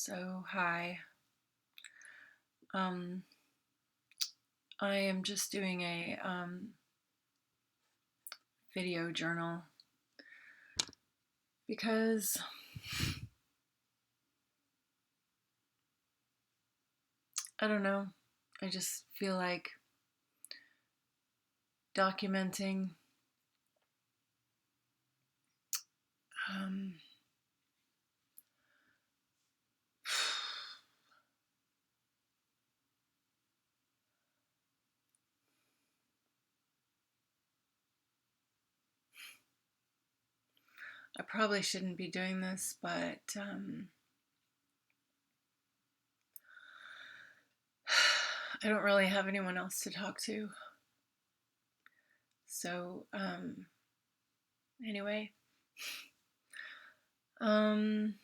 So, hi. Um, I am just doing a video journal because I don't know. I just feel like documenting um, I probably shouldn't be doing this, but I don't really have anyone else to talk to. So, anyway, um,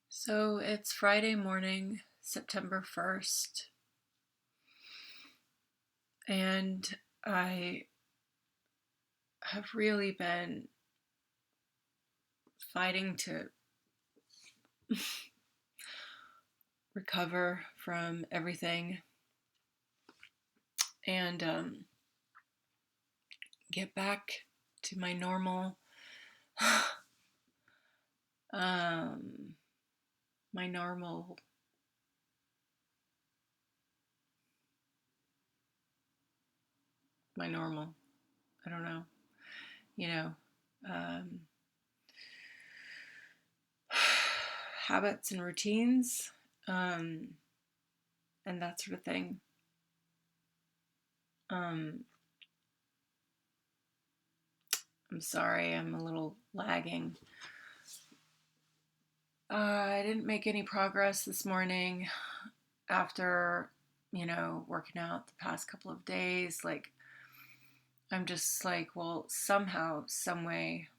so it's Friday morning, September 1st, and I have really been fighting to recover from everything and get back to my normal um, my normal my normal I don't know, you know, um, habits and routines, um, and that sort of thing. um, I'm sorry, I'm a little lagging. I didn't make any progress this morning after, working out the past couple of days. Like, I'm just like, well, somehow, some way,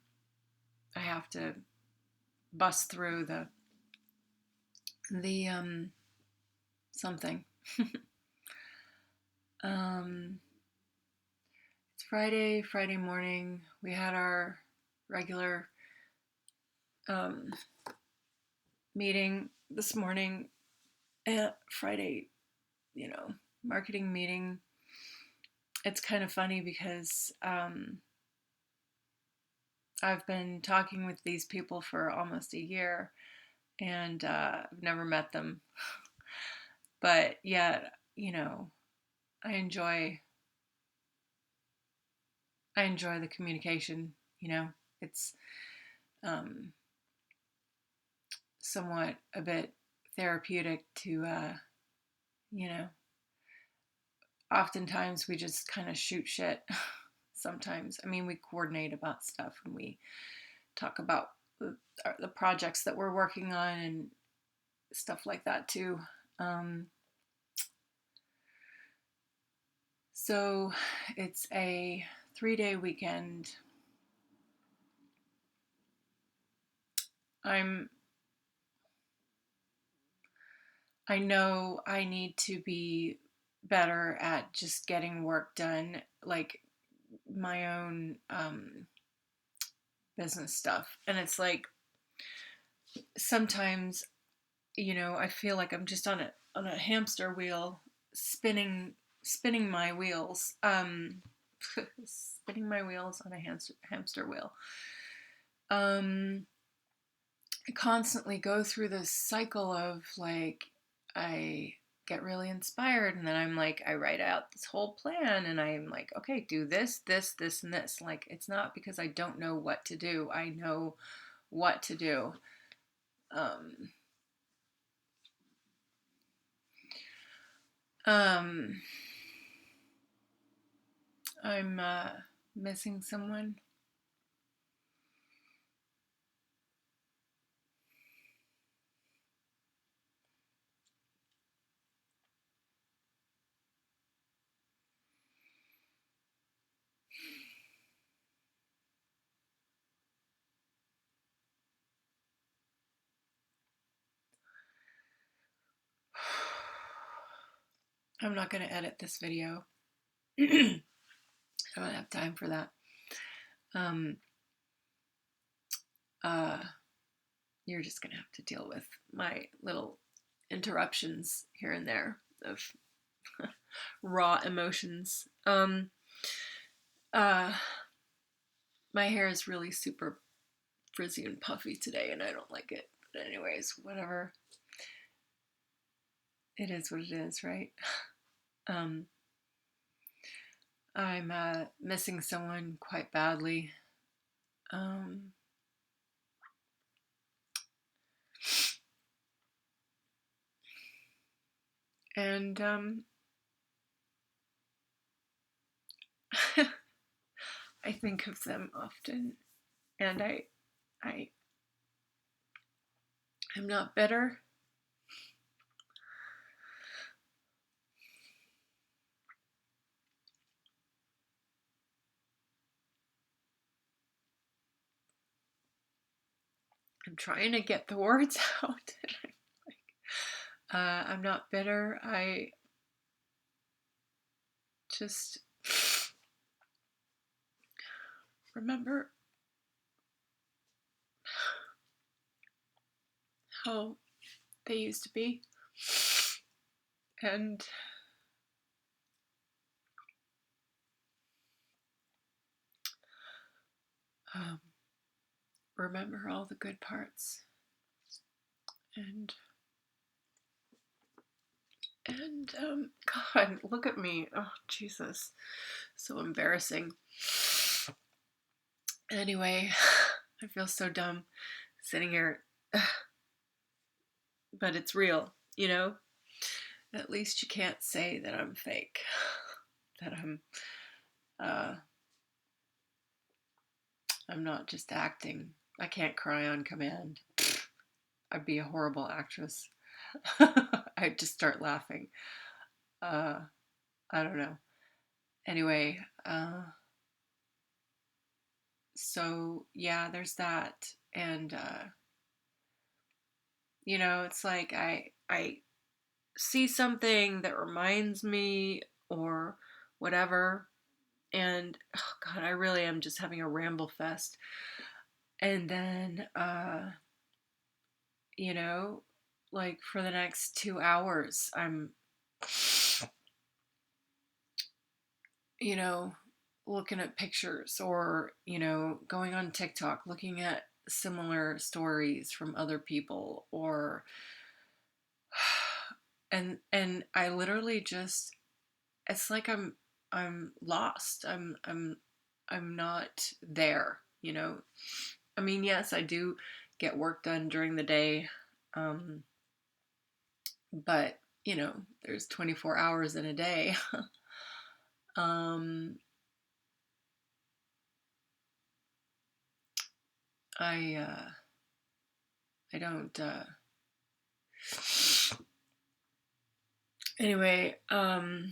I have to bust through the something. um, it's Friday morning. We had our regular um, meeting this morning at Friday, marketing meeting. It's kind of funny because I've been talking with these people for almost a year, and I've never met them. But yet, I enjoy I enjoy the communication. It's um, somewhat a bit therapeutic to, you know, oftentimes we just kind of shoot shit. Sometimes, I mean, we coordinate about stuff and we talk about the projects that we're working on and stuff like that too. Um, so it's a 3-day weekend. I'm I know I need to be better at just getting work done, like my own business stuff. And it's like sometimes, I feel like I'm just on a hamster wheel, spinning my wheels, spinning my wheels on a hamster wheel. I constantly go through this cycle of like, I get really inspired and then I'm like, I write out this whole plan and I'm like, okay, do this, and this. Like, it's not because I don't know what to do. I know what to do. Um, um, I'm missing someone. I'm not going to edit this video. I don't have time for that. You're just going to have to deal with my little interruptions here and there of raw emotions. My hair is really super frizzy and puffy today, and I don't like it. But anyways, whatever. It is what it is, right? I'm missing someone quite badly. And I think of them often, and I'm not bitter. I'm trying to get the words out. I'm not bitter. I just remember how they used to be, and remember all the good parts, and God, look at me. Oh, Jesus, so embarrassing. Anyway, I feel so dumb sitting here, but it's real, you know? At least you can't say that I'm fake, that I'm not just acting. I can't cry on command. I'd be a horrible actress. I'd just start laughing. I don't know. Anyway, so yeah, there's that. And, you know, it's like I see something that reminds me or whatever. And, oh God, I really am just having a ramble fest. And then, you know, like for the next 2 hours, I'm, you know, looking at pictures or, you know, going on TikTok, looking at similar stories from other people or, and I literally just, it's like I'm lost. I'm not there, you know. I mean, yes, I do get work done during the day. But, you know, there's 24 hours in a day. um I I don't anyway, I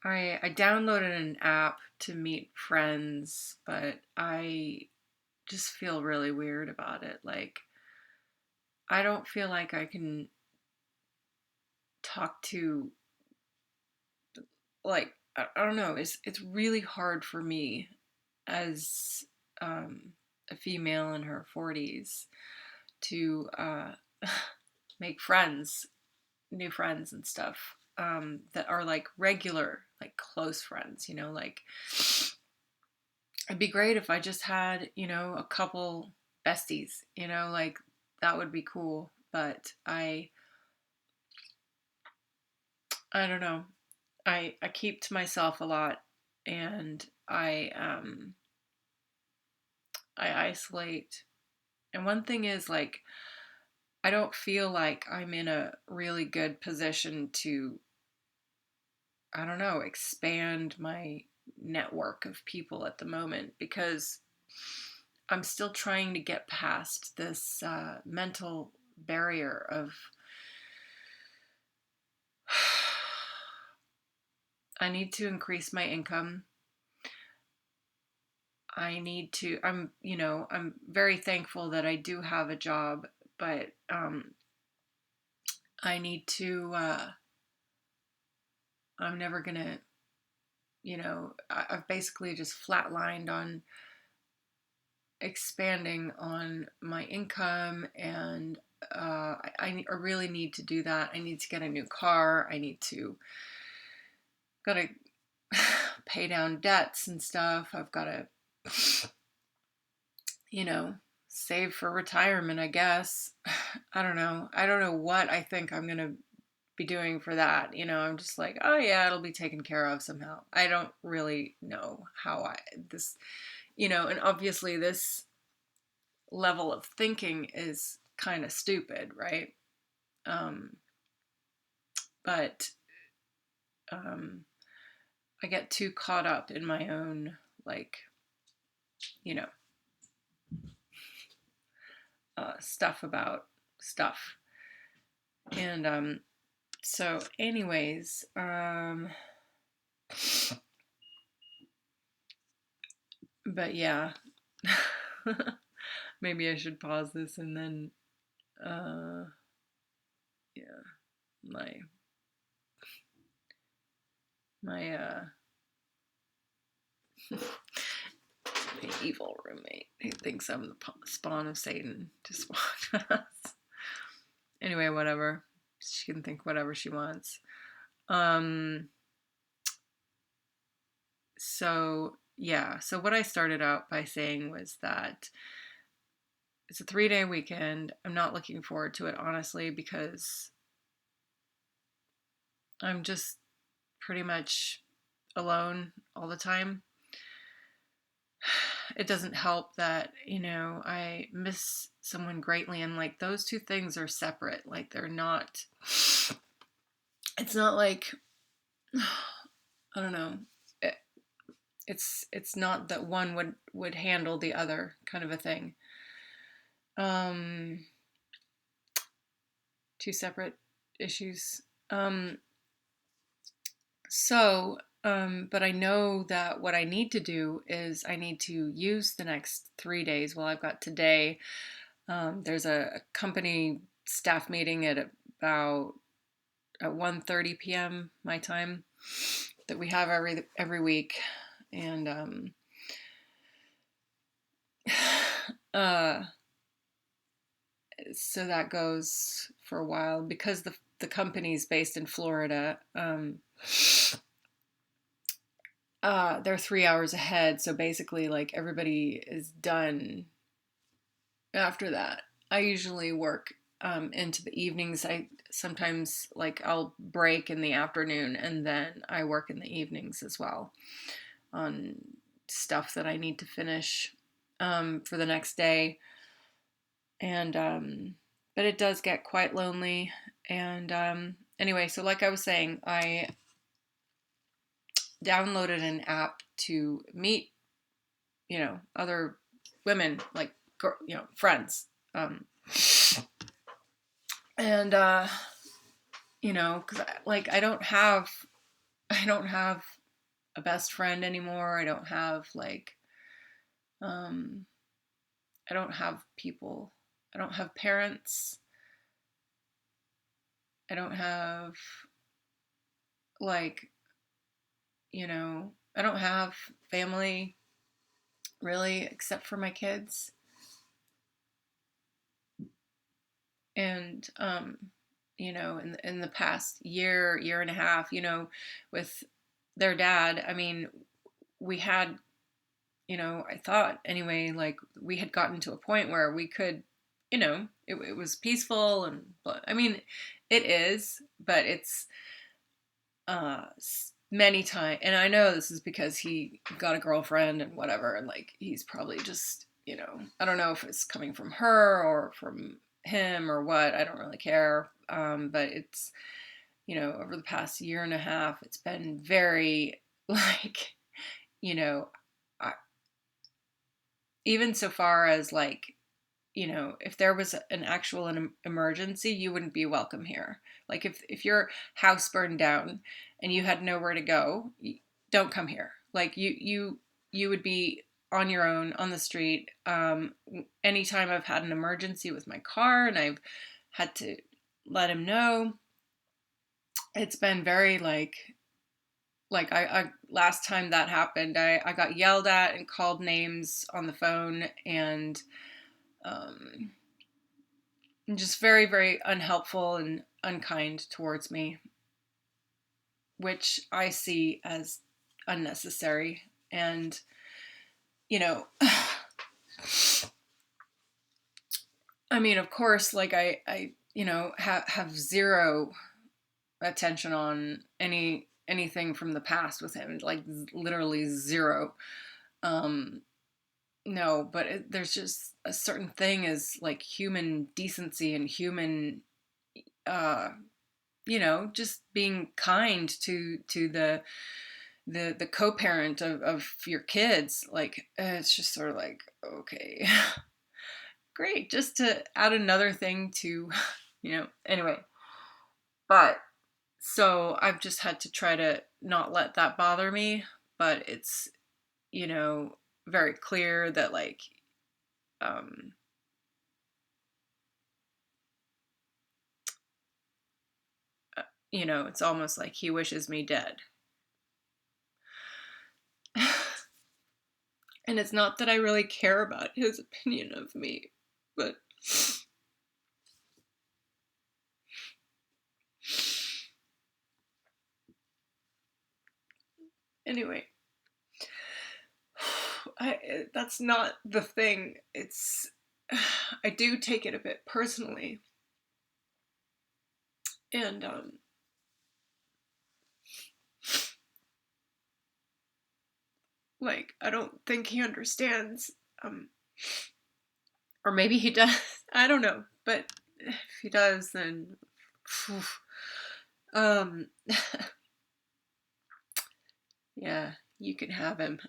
downloaded an app to meet friends, but I just feel really weird about it. Like, I don't feel like I can talk to, like, I don't know, it's really hard for me as a female in her 40s to make friends, new friends and stuff, that are like regular, like close friends, you know, like it'd be great if I just had, you know, a couple besties, you know, like that would be cool. But I don't know. I keep to myself a lot, and I isolate. And one thing is like I don't feel like I'm in a really good position to, I don't know, expand my network of people at the moment because I'm still trying to get past this mental barrier of I need to increase my income. You know, I'm very thankful that I do have a job, but I need to I'm never gonna, I've basically just flatlined on expanding on my income, and I really need to do that. I need to get a new car. I need to gotta pay down debts and stuff. I've got to, you know, save for retirement, I guess. I don't know. I don't know what I think I'm gonna be doing for that. I'm just like, oh yeah, it'll be taken care of somehow. I don't really know how this, and obviously this level of thinking is kind of stupid, right? Um, but I get too caught up in my own, like, you know, stuff about stuff. And so, anyways, but yeah, maybe I should pause this and then, yeah, my my my evil roommate who thinks I'm the spawn of Satan just walked us. Anyway, whatever. She can think whatever she wants. So yeah, so what I started out by saying was that it's a 3-day weekend. I'm not looking forward to it, honestly, because I'm just pretty much alone all the time. It doesn't help that, I miss someone greatly, and like those two things are separate. Like they're not, it's not like, I don't know. It's not that one would handle the other kind of a thing. Um, Two separate issues. But I know that what I need to do is I need to use the next 3 days. Well, I've got today. There's a company staff meeting at about at 1:30 p.m. my time that we have every week, and uh, so that goes for a while because the company's based in Florida. They're 3 hours ahead, so basically, like everybody is done after that. I usually work into the evenings. I sometimes like I'll break in the afternoon and then I work in the evenings as well on stuff that I need to finish for the next day. And but it does get quite lonely. And anyway, so like I was saying, I downloaded an app to meet, other women, like, friends. And because like I don't have a best friend anymore. I don't have like, um, I don't have people. I don't have parents. I don't have like, I don't have family really, except for my kids. And in the past year and a half, with their dad, I mean, we had, I thought anyway, like we had gotten to a point where we could, it was peaceful, and but I mean, it is, but it's uh many times, and I know this is because he got a girlfriend and whatever, and like he's probably just, I don't know if it's coming from her or from him or what. I don't really care. But it's, over the past year and a half, it's been very like, you know, I, even so far as like, if there was an actual emergency, you wouldn't be welcome here. Like if your house burned down and you had nowhere to go, don't come here. Like you would be on your own on the street. Anytime I've had an emergency with my car and I've had to let him know, it's been very like, like I last time that happened, I got yelled at and called names on the phone, and um, just very, very unhelpful and unkind towards me, which I see as unnecessary. And, you know, I mean, of course, like I have zero attention on anything from the past with him, like literally zero. Um, no, but there's just a certain thing as like human decency and human, uh, just being kind to the co-parent of your kids. Like it's just sort of like, okay, great, just to add another thing to, anyway. But so I've just had to try to not let that bother me, but it's, very clear that like, um, it's almost like he wishes me dead. And it's not that I really care about his opinion of me, but anyway, that's not the thing. It's, I do take it a bit personally. And, like, I don't think he understands. Or maybe he does. I don't know. But if he does, then, phew. um, yeah, you can have him.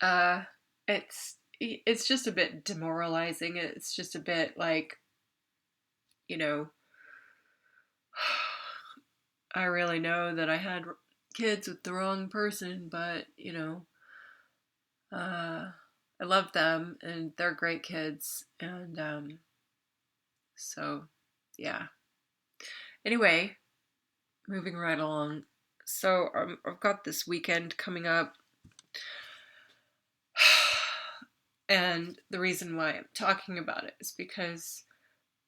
uh, it's just a bit demoralizing. It's just a bit like, you know, I really know that I had kids with the wrong person, but I love them and they're great kids, and so yeah. Anyway, moving right along. So I've got this weekend coming up, and the reason why I'm talking about it is because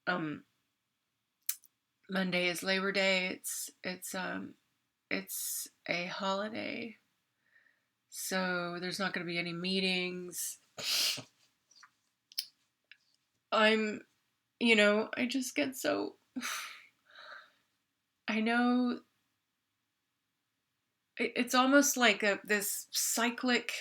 um, Monday is Labor Day. It's a holiday, so there's not going to be any meetings. I'm, I just get so. I know it's almost like this cyclic,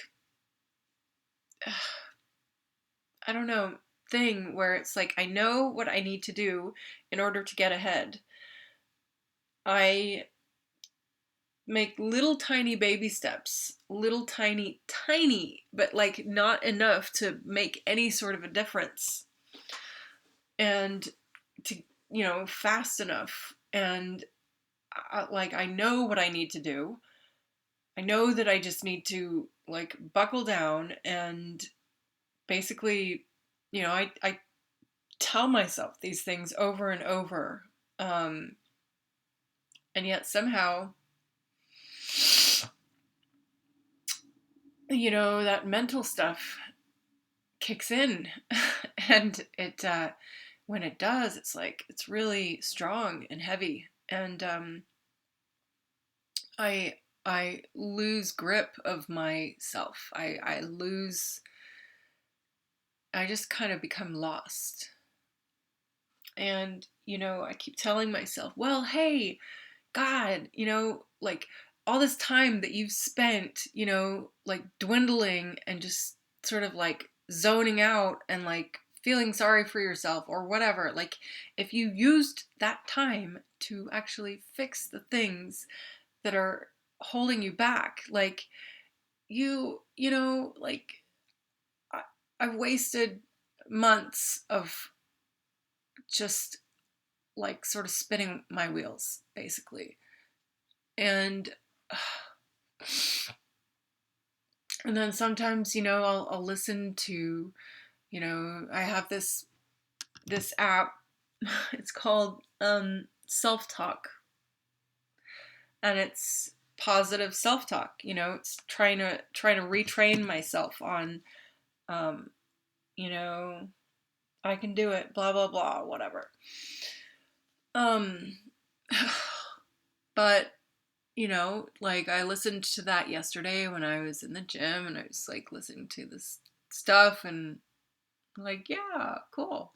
I don't know, thing where it's like I know what I need to do in order to get ahead. I make little tiny baby steps, little tiny, but like not enough to make any sort of a difference. And to, fast enough. And like I know what I need to do. I know that I just need to like buckle down and basically, I tell myself these things over and over. Um, and yet somehow, that mental stuff kicks in. And when it does, it's like, it's really strong and heavy. And I, I lose grip of myself. I just kind of become lost. And, I keep telling myself, well, hey, God, like all this time that you've spent, like dwindling and just sort of like zoning out and like feeling sorry for yourself or whatever, like if you used that time to actually fix the things that are holding you back, like like I, I've wasted months of just like sort of spinning my wheels, basically. And and then sometimes, I'll listen to, I have this app. It's called self-talk, and it's positive self-talk. It's trying to retrain myself on, um, you know, I can do it, blah blah blah, whatever. Um, but like I listened to that yesterday when I was in the gym, and I was like listening to this stuff, and like, yeah, cool.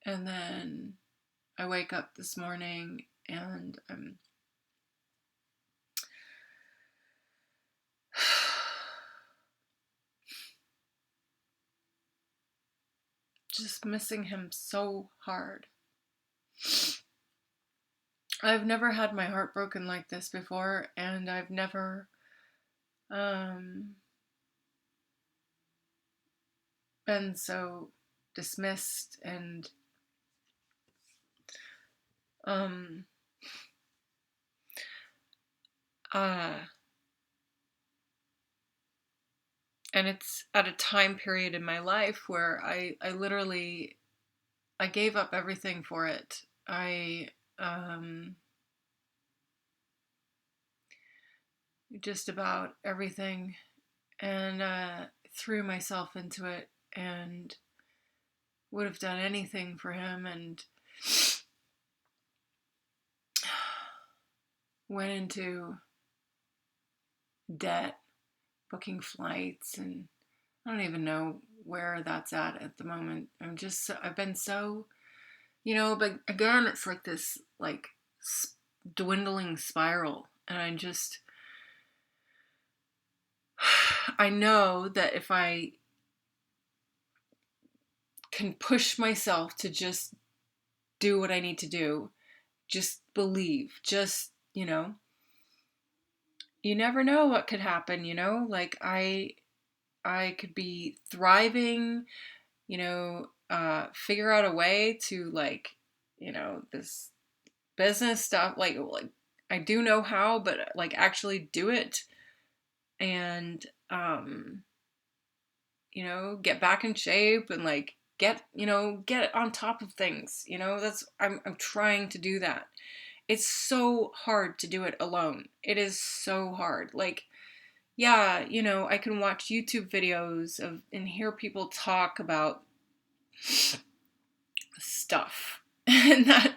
And then I wake up this morning and I'm just missing him so hard. I've never had my heart broken like this before, and I've never um, been so dismissed and um, uh, and it's at a time period in my life where I literally I gave up everything for it. I just about everything, and threw myself into it, and would have done anything for him, and went into debt, booking flights, and I don't even know where that's at the moment. I've been so, but again, it's like this, like, dwindling spiral. And I know that if I can push myself to just do what I need to do, just believe, you never know what could happen, like I could be thriving, figure out a way to, like, this business stuff, like I do know how, but like actually do it, and get back in shape, and like get on top of things. That's I'm trying to do that. It's so hard to do it alone. It is so hard. Like, yeah, I can watch YouTube videos of and hear people talk about stuff. And that,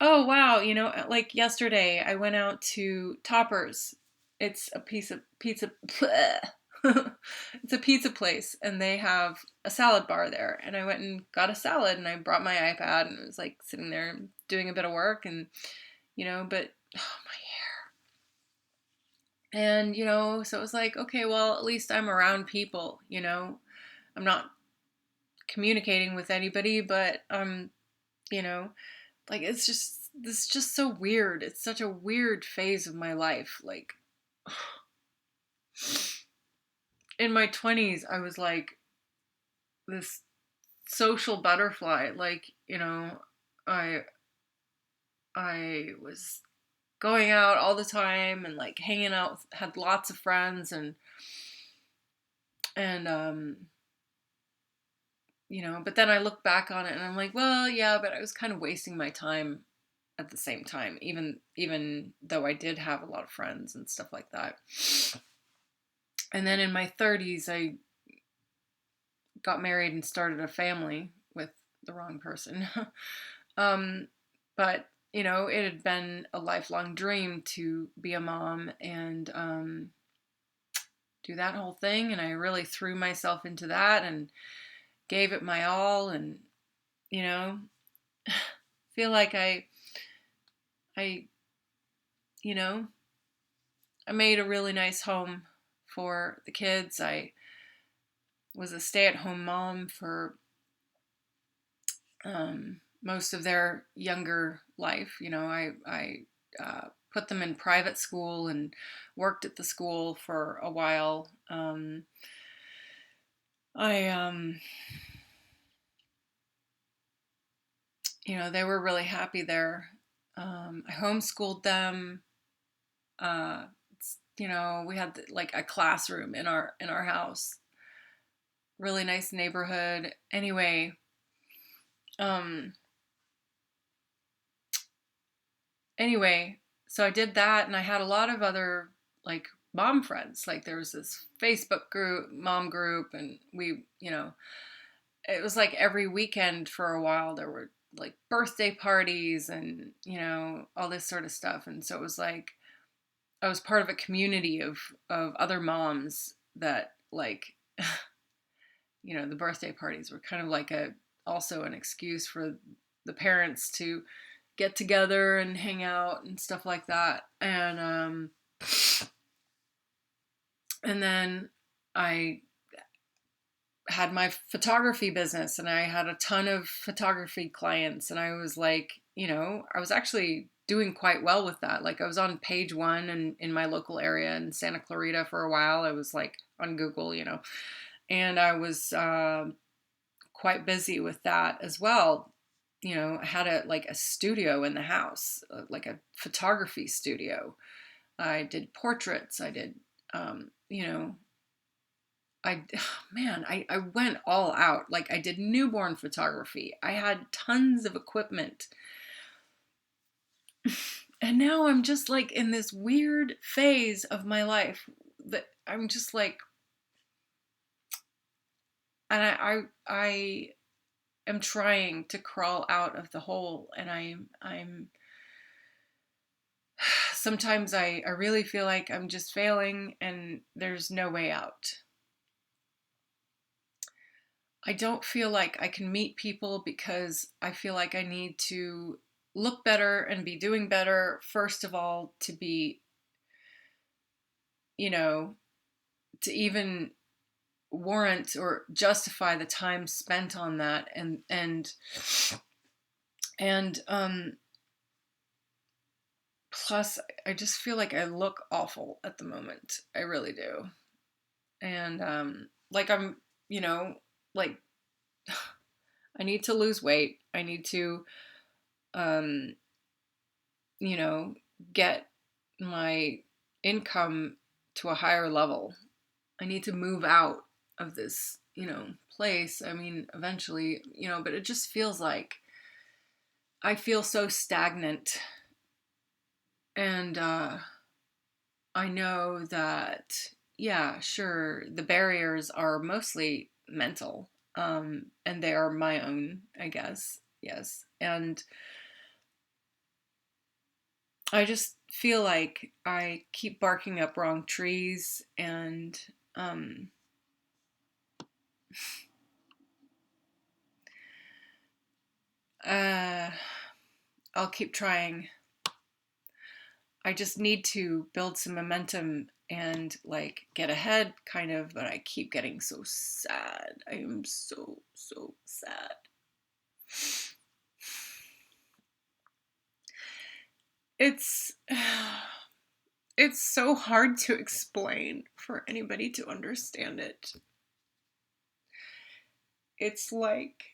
oh wow, like yesterday I went out to Toppers. It's a pizza it's a pizza place, and they have a salad bar there, and I went and got a salad, and I brought my iPad, and I was like sitting there doing a bit of work, and but oh, my hair. And so it was like, okay, well, at least I'm around people. I'm not communicating with anybody, but you know like, it's just so weird. It's such a weird phase of my life. Like, in my 20s I was like this social butterfly. Like, i I was going out all the time, and like hanging out, had lots of friends, and but then I look back on it and I'm like, well, yeah, but I was kind of wasting my time at the same time, even though I did have a lot of friends and stuff like that. And then in my 30s I got married and started a family with the wrong person. um, but it had been a lifelong dream to be a mom, and do that whole thing, and I really threw myself into that and gave it my all, and you know feel like I you know I made a really nice home for the kids. I was a stay-at-home mom for most of their younger life. I put them in private school and worked at the school for a while. I They were really happy there. I homeschooled them. Uh, we had like a classroom in our house. Really nice neighborhood. Anyway, um, anyway, so I did that, and I had a lot of other like mom friends. Like there was this Facebook group, mom group, and it was like every weekend for a while there were like birthday parties and all this sort of stuff. And so it was like I was part of a community of other moms that like the birthday parties were kind of like a also an excuse for the parents to get together and hang out and stuff like that. And then I had my photography business, and I had a ton of photography clients, and I was like, I was actually doing quite well with that. Like I was on page one and in my local area in Santa Clarita for a while. I was like on Google, and I was quite busy with that as well. I had a studio in the house, like a photography studio. I did portraits. I did, I went all out. Like I did newborn photography. I had tons of equipment. And now I'm just like in this weird phase of my life that I'm just like, and I am trying to crawl out of the hole, and I'm sometimes I really feel like I'm just failing and there's no way out. I don't feel like I can meet people because I feel like I need to look better and be doing better, first of all, to be, to even warrant or justify the time spent on that. And plus I just feel like I look awful at the moment. I really do. And like I'm, like I need to lose weight. I need to um you know, get my income to a higher level. I need to move out of this, place. I mean, eventually, but it just feels like I feel so stagnant. And I know that, yeah, sure, the barriers are mostly mental, and they are my own, I guess. Yes. And I just feel like I keep barking up wrong trees, and um, uh, I'll keep trying. I just need to build some momentum and like get ahead, kind of, but I keep getting so sad. I am so, so sad. It's it's so hard to explain for anybody to understand it. It's like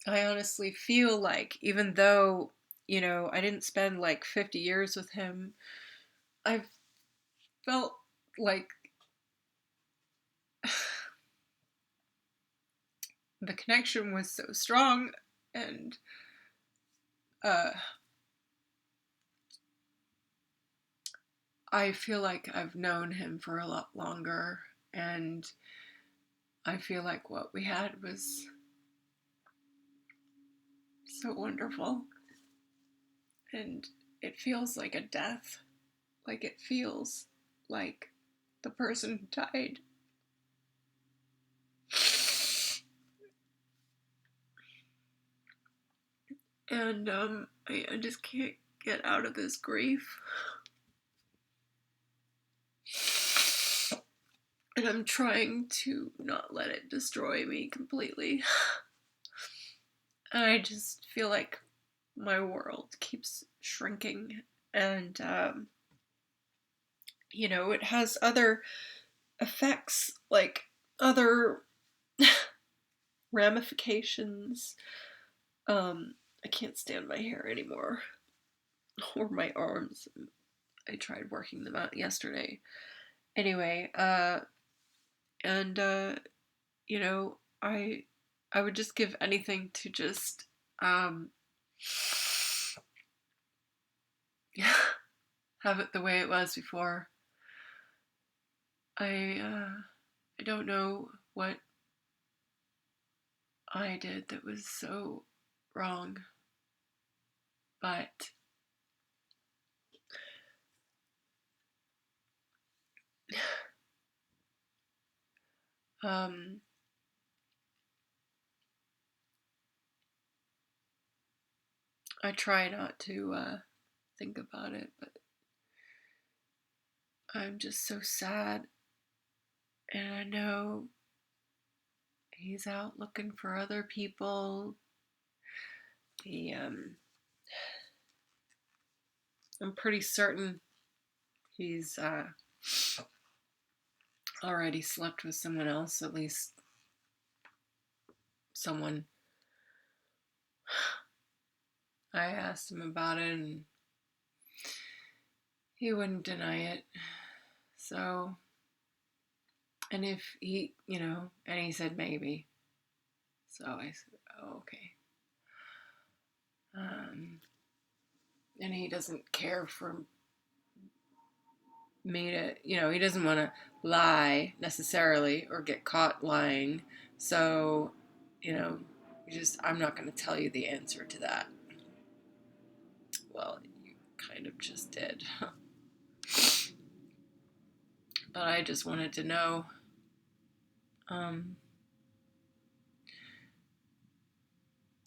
I honestly feel like even though, I didn't spend like 50 years with him, I felt like the connection was so strong, and uh, I feel like I've known him for a lot longer, and I feel like what we had was so wonderful, and it feels like a death. Like it feels like the person died. And I just can't get out of this grief. And I'm trying to not let it destroy me completely. And I just feel like my world keeps shrinking. And, it has other effects, like other ramifications. I can't stand my hair anymore, or my arms. I tried working them out yesterday. Anyway, and you know, I I would just give anything to just have it the way it was before. I don't know what I did that was so wrong, but um I try not to think about it, but I'm just so sad, and I know he's out looking for other people. He I'm pretty certain he's already slept with someone else, at least someone. I asked him about it and he wouldn't deny it. So, and if he, and he said maybe. So I said, oh, okay. And he doesn't care for me to, he doesn't want to lie necessarily or get caught lying. So, I'm not going to tell you the answer to that. Well, you kind of just did. But I just wanted to know.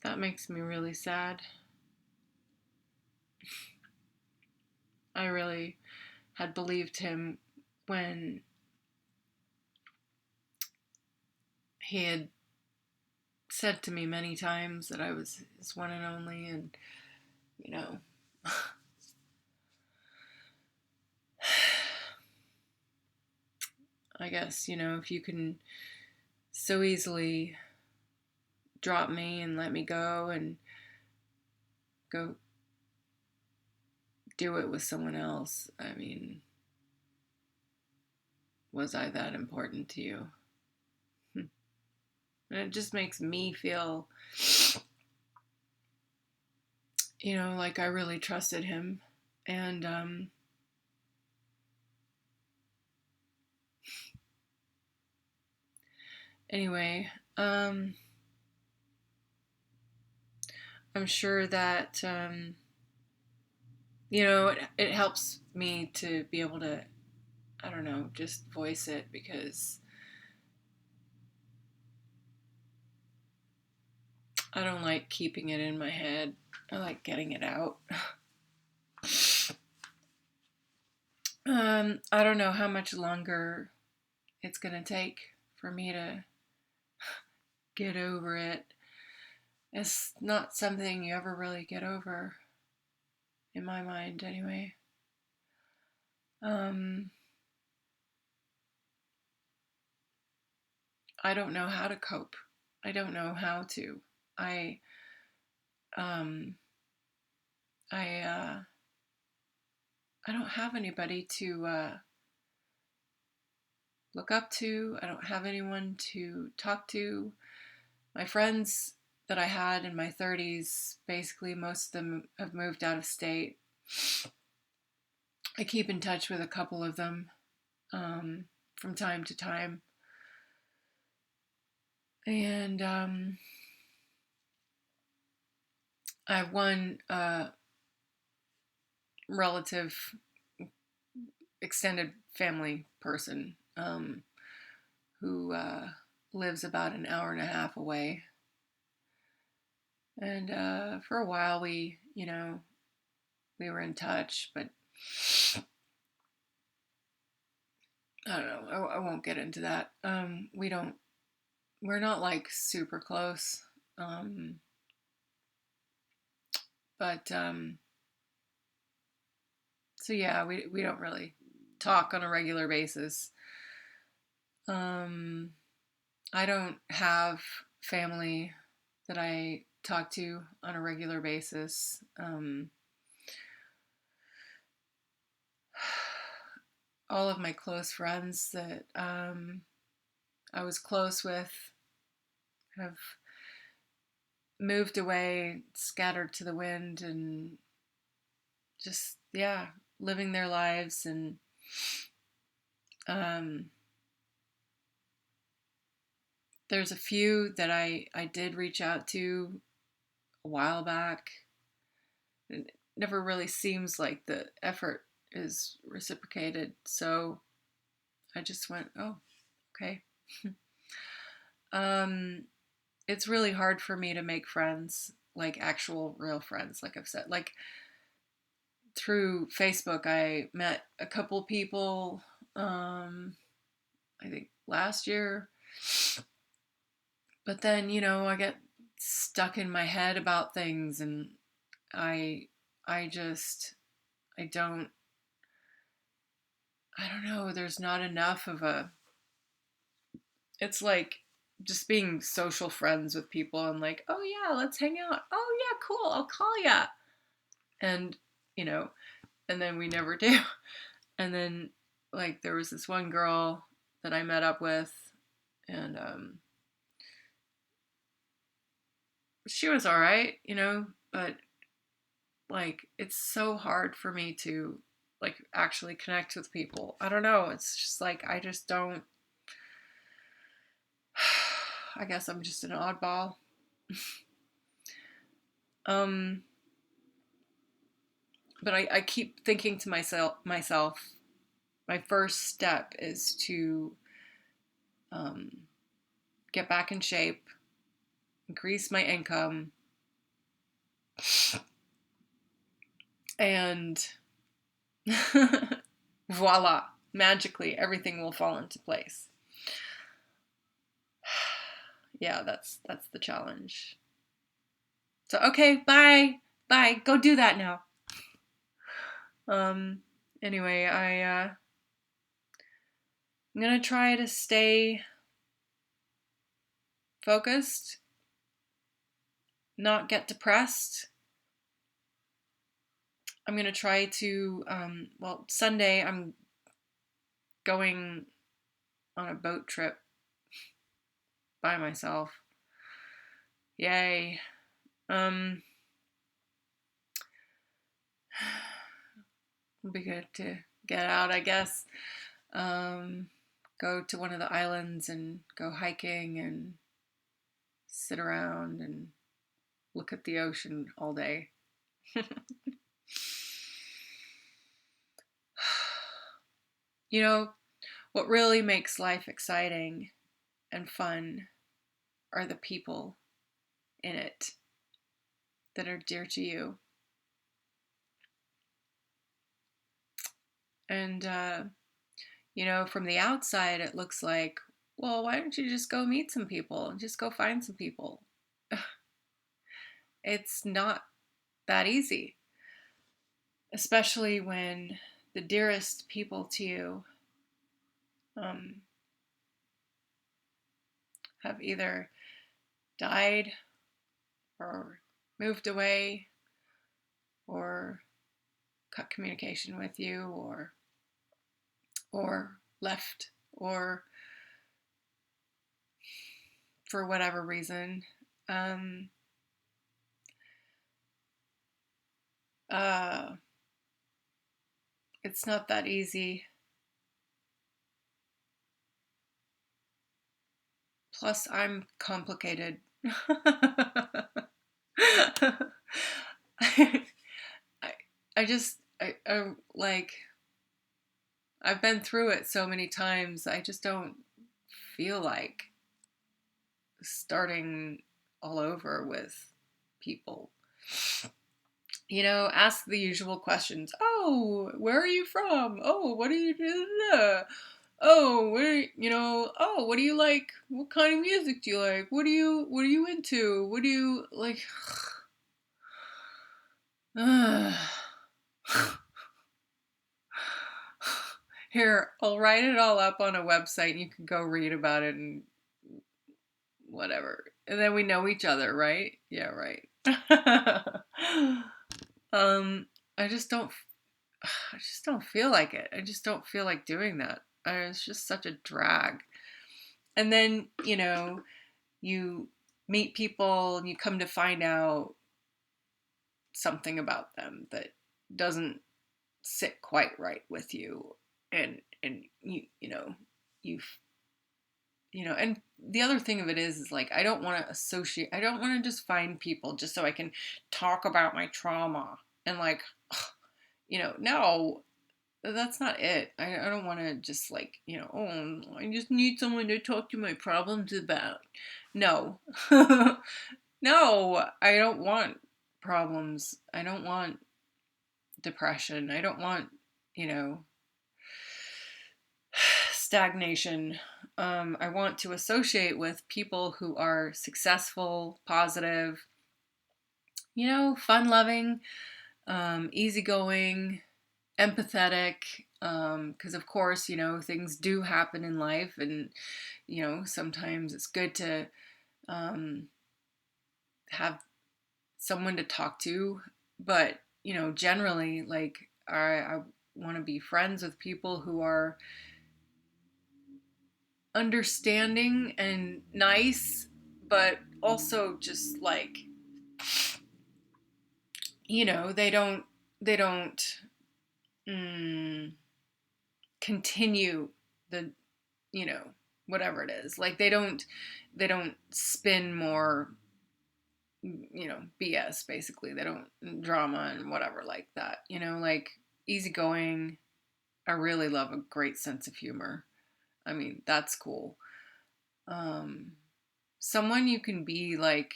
That makes me really sad. I really had believed him when he had said to me many times that I was his one and only, and you know, I guess, if you can so easily drop me and let me go and go do it with someone else, I mean, was I that important to you? And it just makes me feel, like I really trusted him. And anyway, I'm sure that, it helps me to be able to, I don't know, just voice it because I don't like keeping it in my head. I like getting it out. I don't know how much longer it's going to take for me to get over it. It's not something you ever really get over, in my mind, anyway. I don't know how to cope. I don't know how to. I, um, I, I don't have anybody to look up to. I don't have anyone to talk to. My friends that I had in my 30s, basically most of them have moved out of state. I keep in touch with a couple of them from time to time. And I have one relative, extended family person who lives about an hour and a half away. And for a while we were in touch, but I don't know. I won't get into that. We're not like super close. But so yeah, we don't really talk on a regular basis. I don't have family that I talk to on a regular basis. All of my close friends that I was close with have moved away, scattered to the wind, and just, yeah, living their lives. And um, there's a few that I did reach out to a while back. It never really seems like the effort is reciprocated. So I just went, oh, okay. um, it's really hard for me to make friends, like actual real friends, like I've said. Like through Facebook, I met a couple people, I think last year. But then, I get stuck in my head about things, and I I just I don't I don't know, there's not enough of a it's like just being social friends with people and like, "Oh yeah, let's hang out. Oh yeah, cool. I'll call ya." And, you know, and then we never do. And then like there was this one girl that I met up with, and she was all right, but like it's so hard for me to like actually connect with people. I don't know, it's just like I just don't I guess I'm just an oddball. um but I keep thinking to myself, my first step is to um, get back in shape, increase my income, and voila, magically everything will fall into place. Yeah, that's the challenge. So okay, bye, go do that now. Anyway, I'm gonna try to stay focused, not get depressed. I'm gonna try to Sunday I'm going on a boat trip by myself. Yay. Um, it'll be good to get out, I guess. Um, go to one of the islands and go hiking and sit around and look at the ocean all day. You know, what really makes life exciting and fun are the people in it that are dear to you. And, from the outside, it looks like, well, why don't you just go meet some people and just go find some people? It's not that easy, especially when the dearest people to you um, have either died or moved away or cut communication with you or left or for whatever reason. Um, uh, it's not that easy. Plus, I'm complicated. I, I just, I like, I've been through it so many times. I just don't feel like starting all over with people. Ask the usual questions. Oh, where are you from? Oh, what do you do? Oh, what do you like? What kind of music do you like? What are you into? What do you like? Here, I'll write it all up on a website and you can go read about it and whatever. And then we know each other, right? Yeah, right. um, I just don't I just don't feel like it. I just don't feel like doing that. It's just such a drag. And then, you meet people and you come to find out something about them that doesn't sit quite right with you, and you and the other thing of it is like I don't want to associate, I don't want to just find people just so I can talk about my trauma and like no, that's not it. I don't want to just like, oh, I just need someone to talk to my problems about. No. No, I don't want problems. I don't want depression. I don't want, you know, stagnation. I want to associate with people who are successful, positive, fun loving, easygoing, empathetic. Because, of course, things do happen in life, and, sometimes it's good to have someone to talk to. But, generally, like, I want to be friends with people who are understanding and nice, but also just like, they don't mm, continue the, you know, whatever it is. Like they don't spin more, BS basically. They don't drama and whatever like that. Like easygoing. I really love a great sense of humor. I mean, that's cool. Um, Someone you can be like,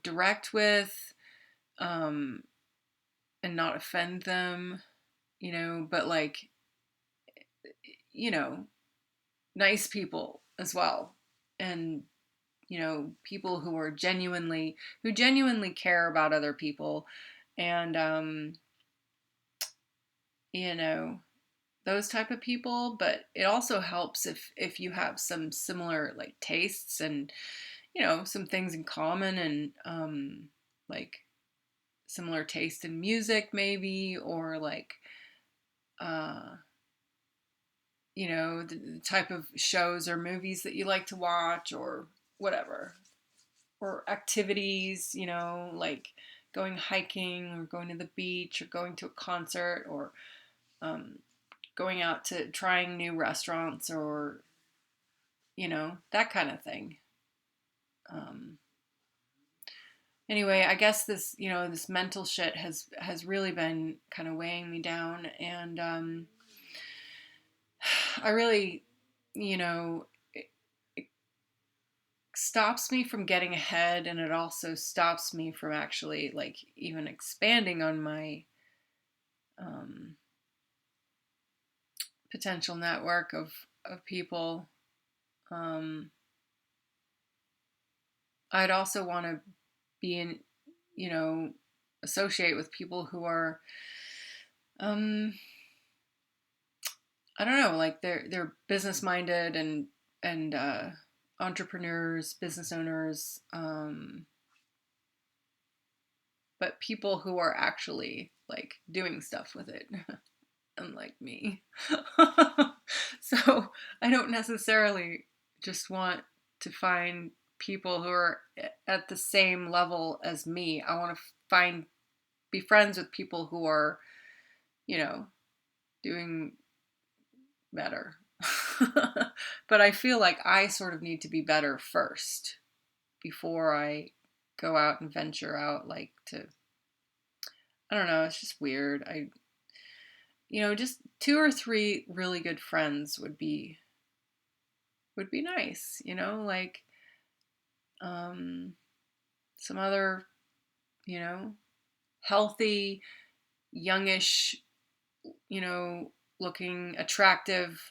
direct with, um, and not offend them, but like, you know, nice people as well. And, people who genuinely care about other people. And, you know, those type of people. But it also helps if you have some similar like tastes and, some things in common, and, like similar taste in music maybe, or like, uh, the type of shows or movies that you like to watch, or whatever, or activities, like going hiking or going to the beach or going to a concert, or, um, going out to trying new restaurants, or, that kind of thing. Um, anyway, I guess this mental shit has really been kind of weighing me down, and, I really, it, it stops me from getting ahead, and it also stops me from actually like even expanding on my, um, potential network of people. Um, I'd also want to be in, you know, associate with people who are, um, I don't know, like they're business minded, and entrepreneurs, business owners, but people who are actually like doing stuff with it, unlike me. So I don't necessarily just want to find people who are at the same level as me. I want to be friends with people who are, you know, doing better. But I feel like I sort of need to be better first before I go out and venture out, like to, I don't know, it's just weird. Just two or three really good friends would be nice, like, some other, you know, healthy, youngish, looking attractive,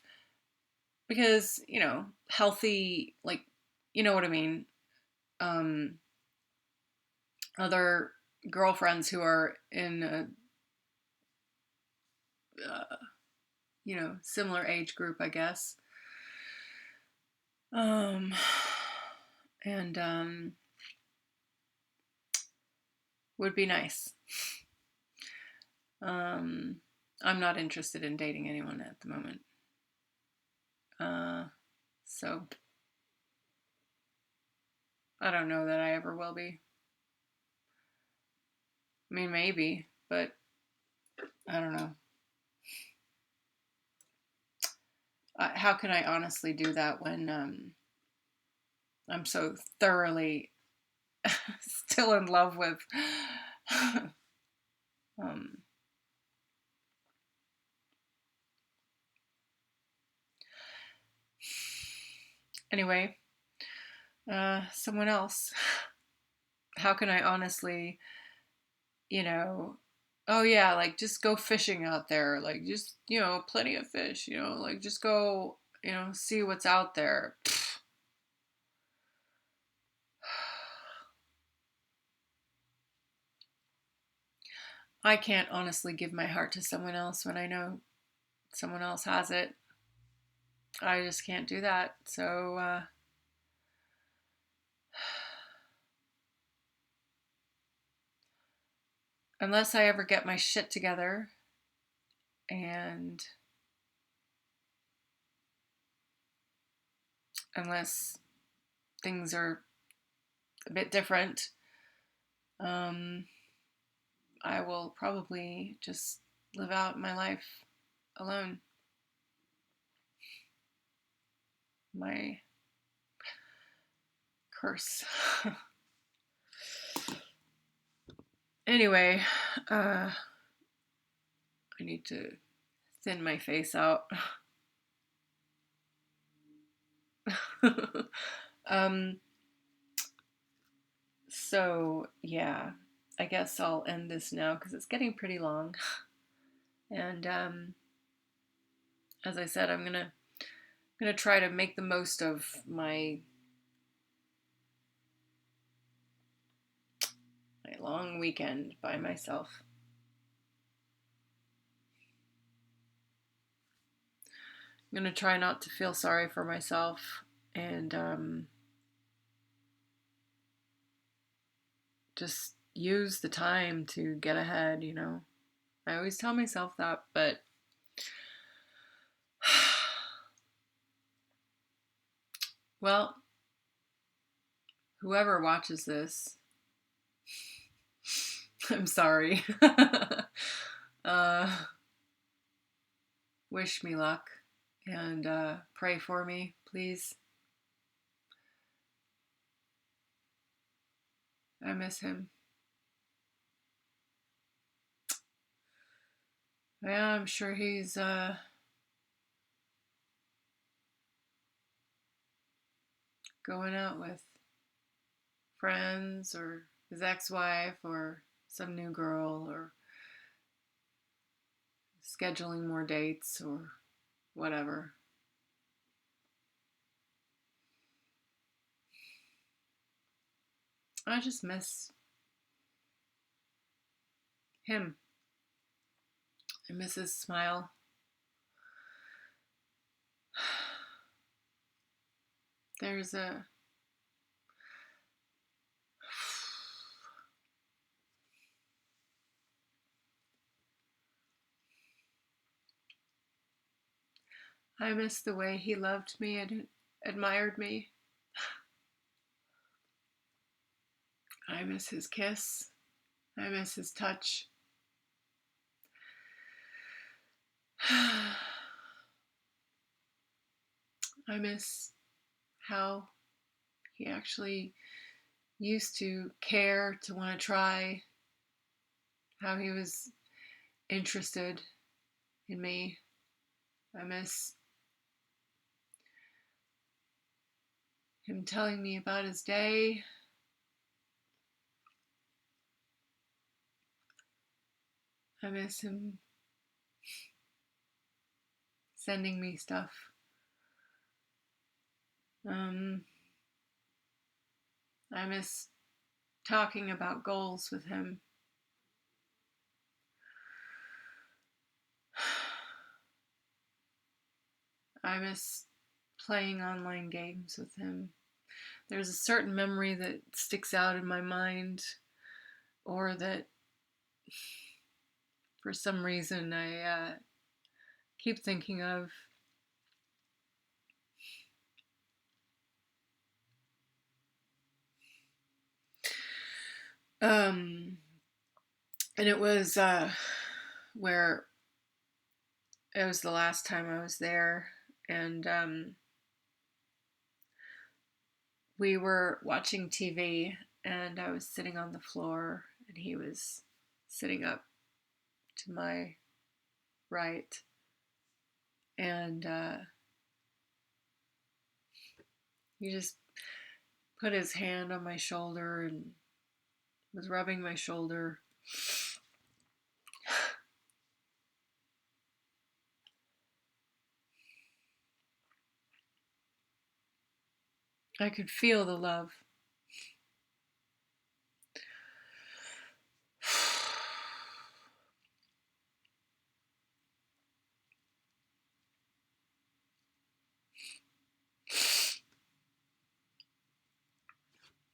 because, healthy, like, you know what I mean? Um, Other girlfriends who are in a, similar age group, I guess. Um, and, would be nice. Um, I'm not interested in dating anyone at the moment. So I don't know that I ever will be. I mean, maybe, but I don't know. How can I honestly do that when I'm so thoroughly still in love with um, anyway, someone else. How can I honestly, you know, oh yeah, like just go fishing out there, like just, plenty of fish, like just go, see what's out there. I can't honestly give my heart to someone else when I know someone else has it. I just can't do that. So, unless I ever get my shit together and unless things are a bit different, um, I will probably just live out my life alone. My curse. Anyway, I need to thin my face out. um, so, yeah, I guess I'll end this now because it's getting pretty long. And as I said, I'm gonna try to make the most of my long weekend by myself. I'm gonna try not to feel sorry for myself and just use the time to get ahead. I always tell myself that, but well, whoever watches this, I'm sorry. uh, wish me luck and pray for me, please. I miss him. Yeah, I'm sure he's going out with friends or his ex-wife or some new girl or scheduling more dates or whatever. I just miss him. I miss his smile. There's a I miss the way he loved me and admired me. I miss his kiss. I miss his touch. I miss how he actually used to care, to want to try, how he was interested in me. I miss him telling me about his day. I miss him sending me stuff. I miss talking about goals with him. I miss playing online games with him. There's a certain memory that sticks out in my mind, or that for some reason I keep thinking of. Um, and it was where it was the last time I was there, and we were watching TV, and I was sitting on the floor, and he was sitting up to my right, and he just put his hand on my shoulder and was rubbing my shoulder. I could feel the love.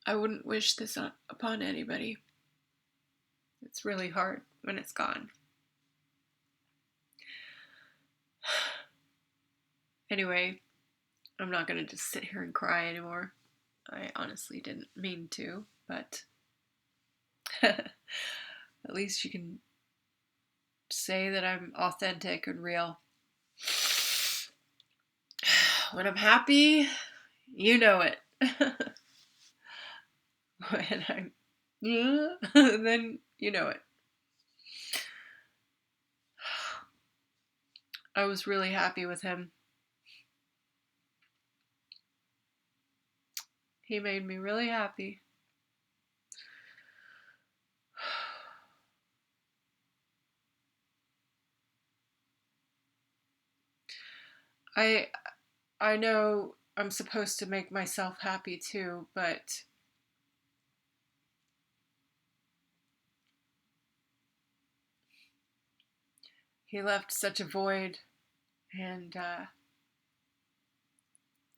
I wouldn't wish this upon anybody. It's really hard when it's gone. Anyway, I'm not going to just sit here and cry anymore. I honestly didn't mean to, but at least you can say that I'm authentic and real. When I'm happy, you know it. When I'm then you know it. I was really happy with him. He made me really happy. I I know I'm supposed to make myself happy too, but he left such a void and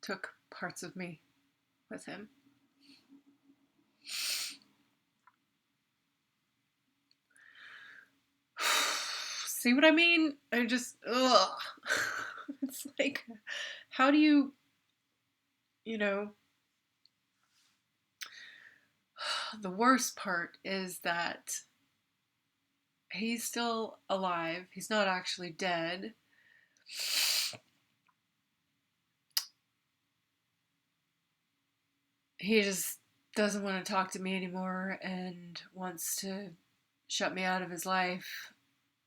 took parts of me with him. See what I mean? I just, ugh. It's like, how do you know, the worst part is that he's still alive. He's not actually dead. He just doesn't want to talk to me anymore and wants to shut me out of his life,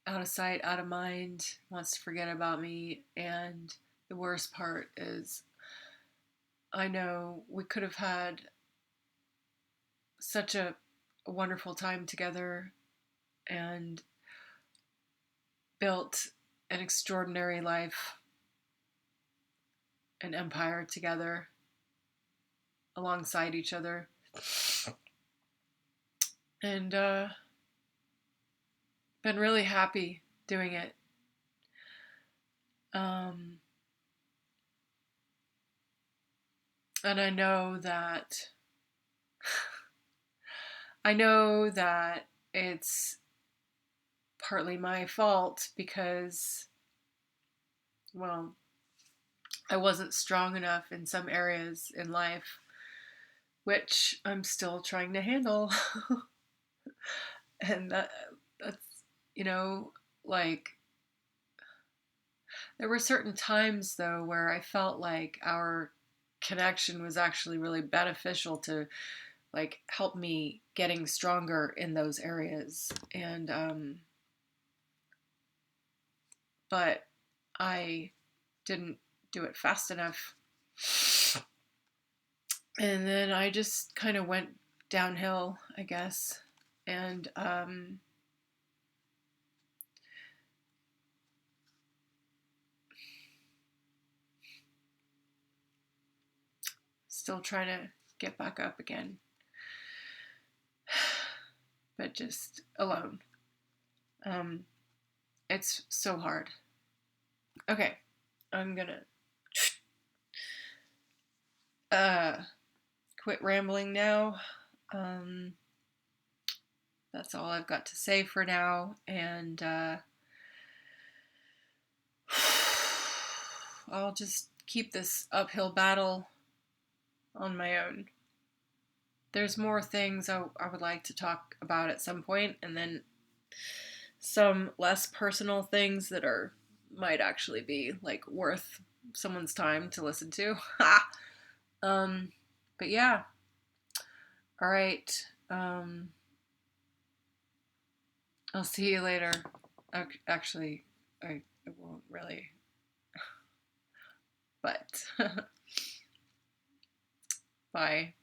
out of sight, out of mind, wants to forget about me. And the worst part is, I know we could have had such a wonderful time together and built an extraordinary life, an empire together alongside each other. And been really happy doing it. Um, and I know that it's partly my fault because, well, I wasn't strong enough in some areas in life, which I'm still trying to handle. And that's, you know, like, there were certain times though where I felt like our connection was actually really beneficial to like help me getting stronger in those areas. And but I didn't do it fast enough. And then I just kind of went downhill, I guess. And still trying to get back up again. But just alone. It's so hard. Okay, I'm gonna uh, quit rambling now. Um, that's all I've got to say for now, and I'll just keep this uphill battle on my own. there's more things I would like to talk about at some point, and then some less personal things that are might actually be like worth someone's time to listen to. um, but yeah, all right. I'll see you later. Actually, I won't really, but bye.